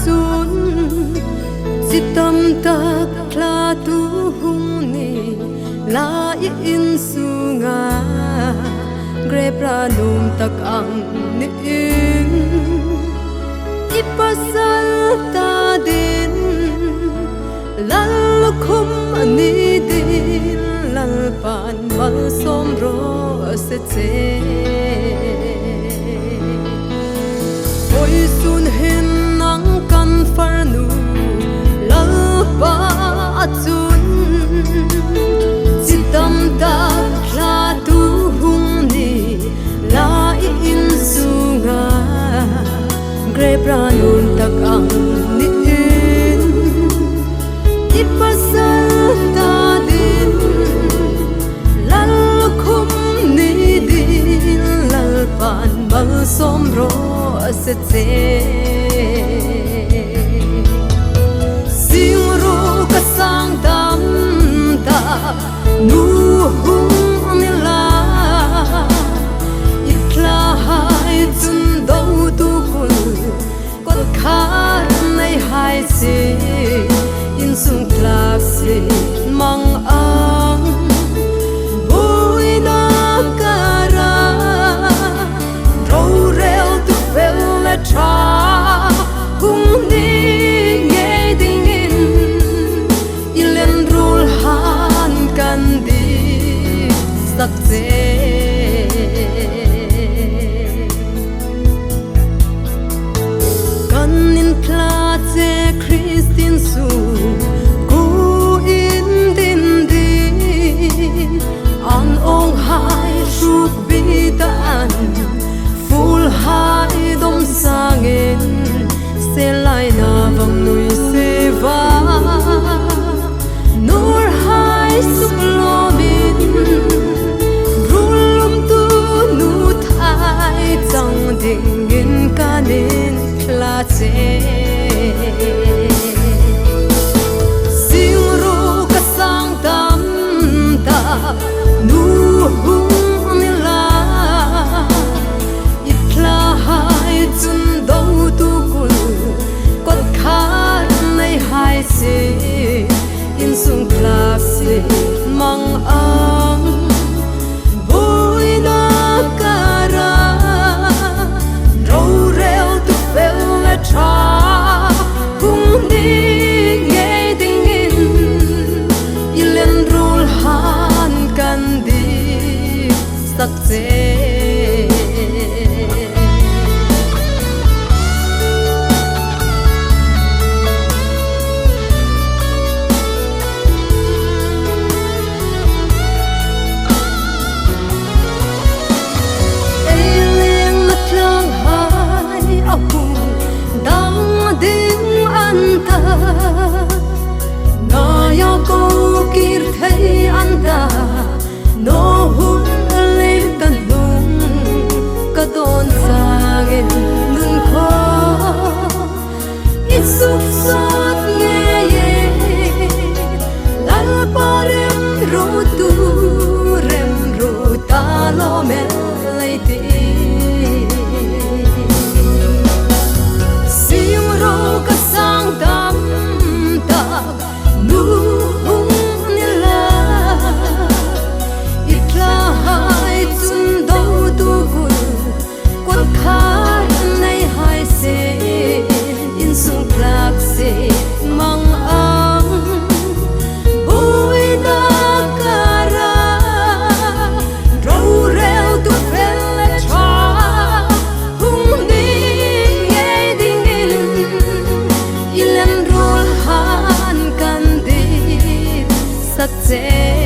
chun chitam tak thla tu hung ni la in sunga grepra lum tak ang ni in ipasal ta din lal khum ani din lal pan mal som ro se che oi sun hin nang kan far nu lal pa chun chitam ta thla tu hung ni la in sunga grepra lum tak ang ni in ipasal ta din lal khum ni din lal pan mal som ro se che sing ro ka sang tam ta nu hung ni la itla hai chun do tu kul kon khan nei hai se in sung klak se mang ang bui na kara ro rel tu fel la tra hung ni nge ding in ilen rul han kan di sak che kan in pla che Christian su ku in din di an ong hai shuk bi ta an full hai dom sangin se lai na vang nui se va nur hai suk lo min rulum tu nu thai chang ding in kanin kla che sing ro ka sang tam ta nu hung ni la itla hai chun do tu kul kot khan nei hai se in sung klak se mang ang bui na kara ro rel tu fel la tra hung ni nge ding in ilen rul han kan di sak che no hun le kan lung ka don sagin nun kho isuk sot nge ye lal parem ro tu rem ro ta lo me le ti sim ro ka sang tam ta nu mang ang bui na kara ro rel tu fel la tra hung ni nge ding in ilen rul han kan di sak che